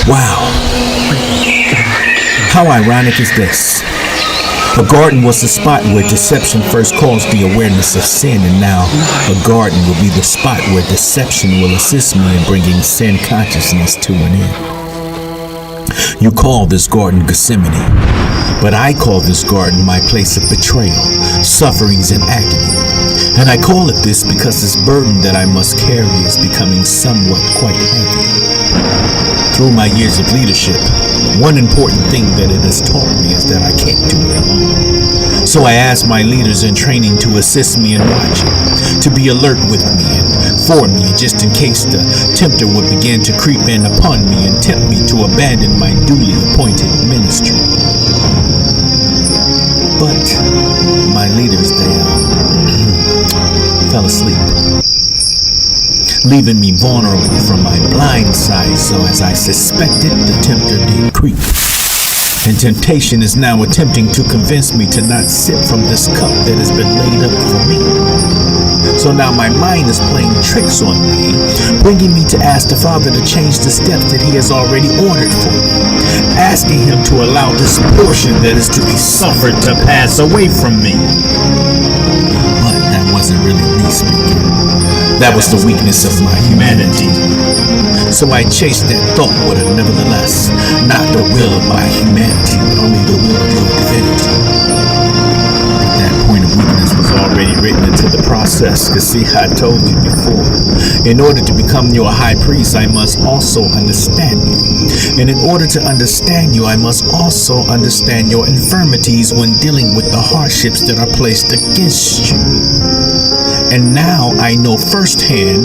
Wow. How ironic is this? A garden was the spot where deception first caused the awareness of sin, and now a garden will be the spot where deception will assist me in bringing sin consciousness to an end. You call this garden Gethsemane, but I call this garden my place of betrayal, sufferings, and agony. And I call it this because this burden that I must carry is becoming somewhat quite heavy. Through my years of leadership, one important thing that it has taught me is that I can't do it alone. So I ask my leaders in training to assist me in watching, to be alert with me and for me, just in case the tempter would begin to creep in upon me and tempt me to abandon my duly appointed ministry. But my leaders, they fell asleep, leaving me vulnerable from my blind side. So as I suspected, the tempter did creep. And temptation is now attempting to convince me to not sip from this cup that has been laid up for me. So now my mind is playing tricks on me, bringing me to ask the Father to change the steps that He has already ordered for me, asking Him to allow this portion that is to be suffered to pass away from me. But that wasn't really me speaking. That was the weakness of my humanity. So I chased that thought with a nevertheless, not the will of my humanity, but only the will of your divinity. That point of weakness was already written into the process, because see, I told you before, in order to become your high priest, I must also understand you. And in order to understand you, I must also understand your infirmities when dealing with the hardships that are placed against you. And now I know firsthand,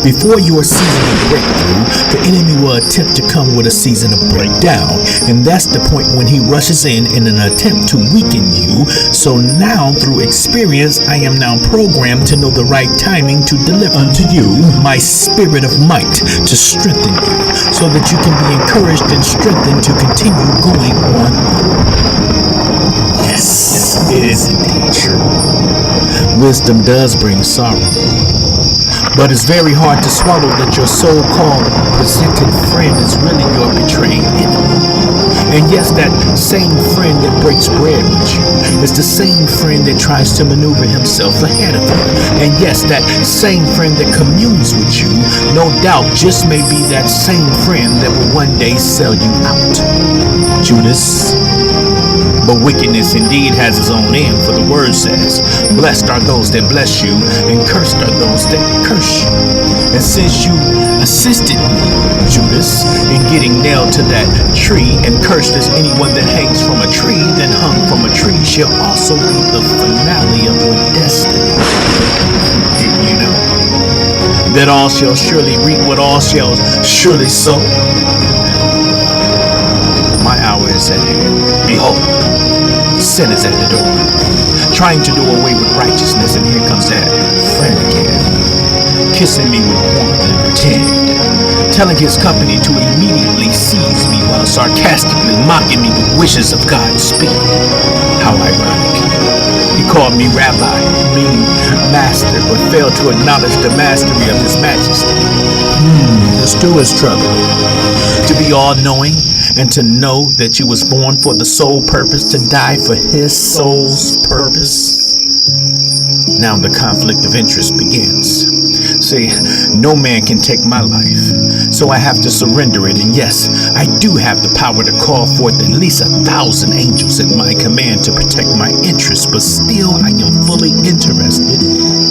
before your season of breakthrough, the enemy will attempt to come with a season of breakdown. And that's the point when he rushes in an attempt to weaken you. So now, through experience, I am now programmed to know the right timing to deliver unto you my spirit of might to strengthen you, so that you can be encouraged and strengthened to continue going on. Yes, it is indeed true. Wisdom does bring sorrow, but it's very hard to swallow that your so-called presented friend is really your betraying enemy. And yes, that same friend that breaks bread with you is the same friend that tries to maneuver himself ahead of you. And yes, that same friend that communes with you, no doubt, just may be that same friend that will one day sell you out. Judas. But wickedness indeed has its own end, for the word says, blessed are those that bless you, and cursed are those that curse you. And since you assisted me, Judas, in getting nailed to that tree, and cursed is anyone that hangs from a tree, then hung from a tree shall also be the finale of your destiny. Didn't you know that all shall surely reap what all shall surely sow? My hour is at hand. Behold, sin is at the door, trying to do away with righteousness, and here comes that friend again, kissing me with warmth and pretend, telling his company to immediately seize me while sarcastically mocking me with wishes of Godspeed. How ironic. He called me rabbi, meaning master, but failed to acknowledge the mastery of his majesty. The stew is trouble. To be all-knowing, and to know that you was born for the sole purpose to die for his soul's purpose. Now the conflict of interest begins. See, no man can take my life, so I have to surrender it. And yes, I do have the power to call forth at least 1,000 angels at my command to protect my interests, but still I am fully interested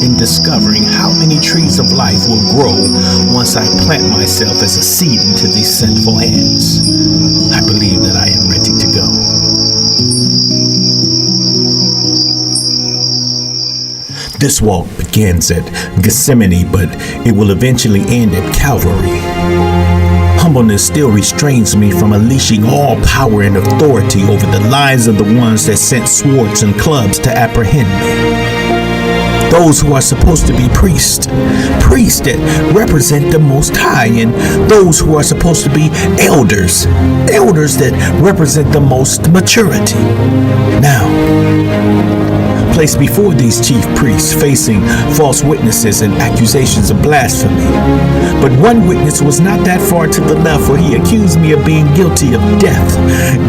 in discovering how many trees of life will grow once I plant myself as a seed into these sinful hands. I believe that I am ready to go. This walk begins at Gethsemane, but it will eventually end at Calvary. Humbleness still restrains me from unleashing all power and authority over the lives of the ones that sent swords and clubs to apprehend me. Those who are supposed to be priests that represent the Most High, and those who are supposed to be elders that represent the most maturity. Now, placed before these chief priests, facing false witnesses and accusations of blasphemy. But one witness was not that far to the left, for he accused me of being guilty of death.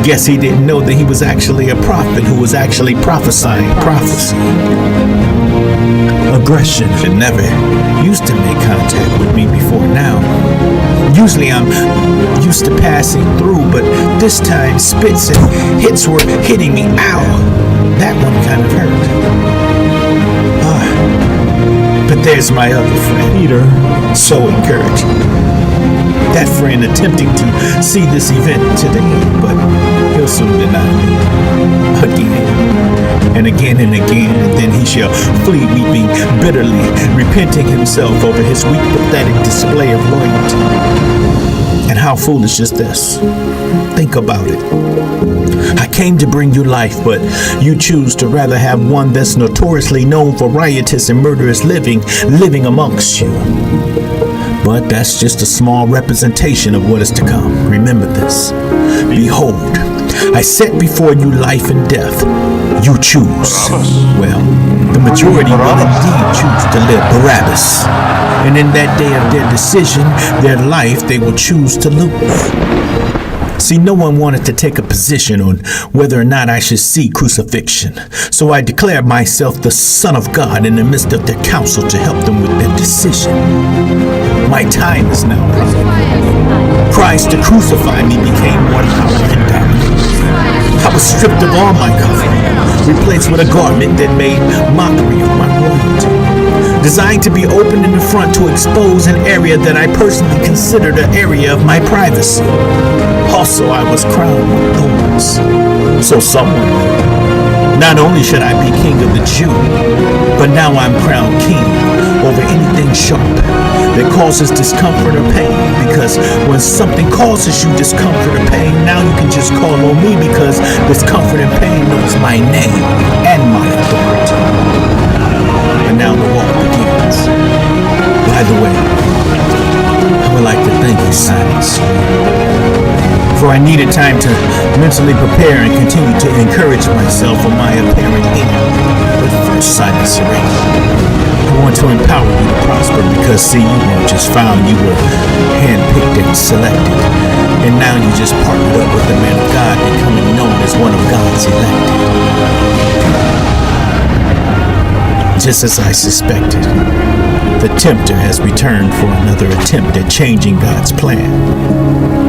Guess he didn't know that he was actually a prophet who was actually prophesying prophecy. Aggression had never used to make contact with me before now. Usually I'm used to passing through, but this time spits and hits were hitting me. Ow! That one kind of hurt. But there's my other friend, Peter. So encouraging. That friend attempting to see this event today, but he'll soon deny me. Again, and again and again, and then he shall flee weeping bitterly, repenting himself over his weak, pathetic display of loyalty. And how foolish is this? Think about it. I came to bring you life, but you choose to rather have one that's notoriously known for riotous and murderous living amongst you. But that's just a small representation of what is to come. Remember this. Behold, I set before you life and death. You choose. Well, the majority will indeed choose to live. Barabbas. And in that day of their decision, their life, they will choose to lose. See, no one wanted to take a position on whether or not I should see crucifixion. So I declared myself the Son of God in the midst of their council to help them with their decision. My time is now come. Cries to crucify me became more powerful and dominant. I was stripped of all my covering, replaced with a garment that made mockery of my royalty. Designed to be opened in the front to expose an area that I personally considered an area of my privacy. Also, I was crowned with thorns. So someone knew. Not only should I be king of the Jew, but now I'm crowned king over anything sharp that causes discomfort or pain. Because when something causes you discomfort or pain, now you can just call on me, because discomfort and pain knows my name and my authority. And now the walk begins. By the way, I would like to thank you, Simon Sweet, for I needed time to mentally prepare and continue to encourage myself for my apparent end. But first, Simon Serene, I want to empower you to prosper, because see, you weren't just found, you were handpicked and selected. And now you just partnered up with the man of God, becoming known as one of God's elected. Just as I suspected, the tempter has returned for another attempt at changing God's plan.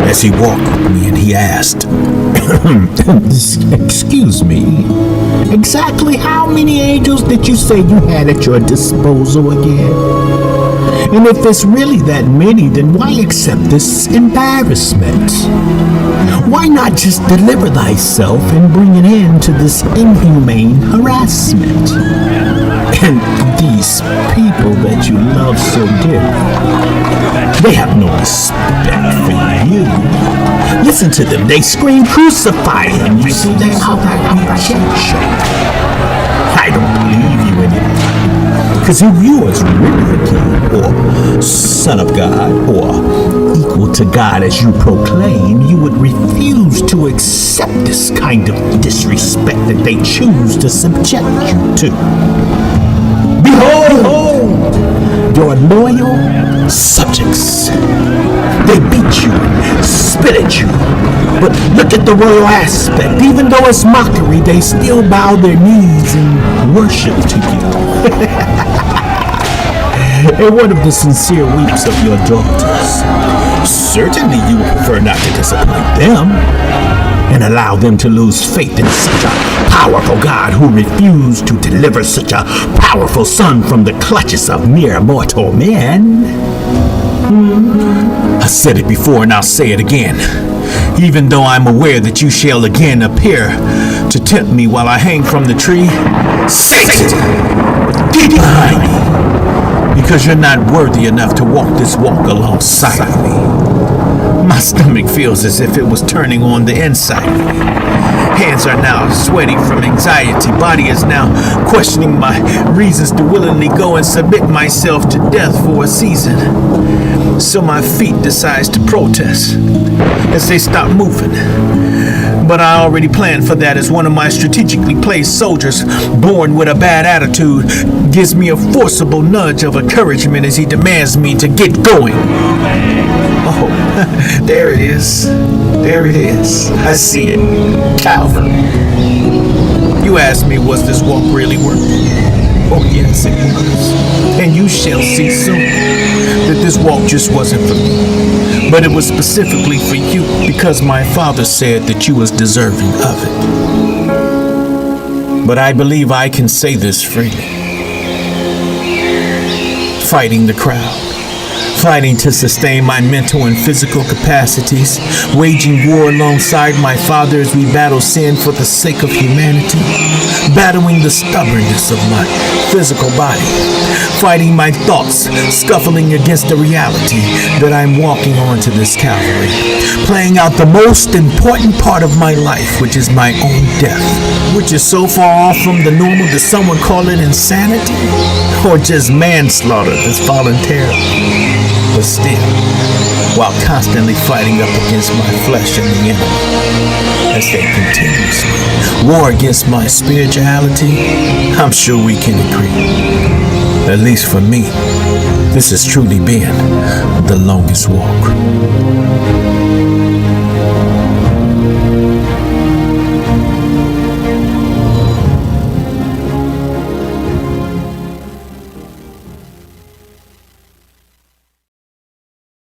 As he walked with me and he asked, "Excuse me, exactly how many angels did you say you had at your disposal again? And if it's really that many, then why accept this embarrassment? Why not just deliver thyself and bring an end to this inhumane harassment? And these people that you love so dearly, they have no respect for you. Listen to them, they scream, crucify him. You see that? How that rejection. I don't believe you anymore. Because if you was really a king, or son of God, or equal to God as you proclaim, you would refuse to accept this kind of disrespect that they choose to subject you to. Behold, your loyal subjects. They beat you, spit at you, but look at the royal aspect. Even though it's mockery, they still bow their knees and worship to you. And what of the sincere weeps of your daughters? Certainly you would prefer not to disappoint them and allow them to lose faith in such a powerful God who refused to deliver such a powerful son from the clutches of mere mortal men. I said it before and I'll say it again. Even though I'm aware that you shall again appear to tempt me while I hang from the tree, Satan, get behind me, because you're not worthy enough to walk this walk alongside of me. My stomach feels as if it was turning on the inside of me. Hands are now sweaty from anxiety. Body is now questioning my reasons to willingly go and submit myself to death for a season. So my feet decides to protest as they stop moving. But I already planned for that, as one of my strategically placed soldiers, born with a bad attitude, gives me a forcible nudge of encouragement as he demands me to get going. Oh, there it is. There it is. I see it. Calvary. You asked me, was this walk really worth it? Oh, yes, it was. And you shall see soon that this walk just wasn't for me, but it was specifically for you, because my Father said that you was deserving of it. But I believe I can say this freely. Fighting the crowd, fighting to sustain my mental and physical capacities, waging war alongside my Father as we battle sin for the sake of humanity, battling the stubbornness of my physical body, fighting my thoughts, scuffling against the reality that I'm walking onto this Calvary, playing out the most important part of my life, which is my own death, which is so far off from the normal that someone call it insanity, or just manslaughter that's voluntary. But still, while constantly fighting up against my flesh and the enemy, as they continuously war against my spirituality, I'm sure we can agree. At least for me, this has truly been the longest walk.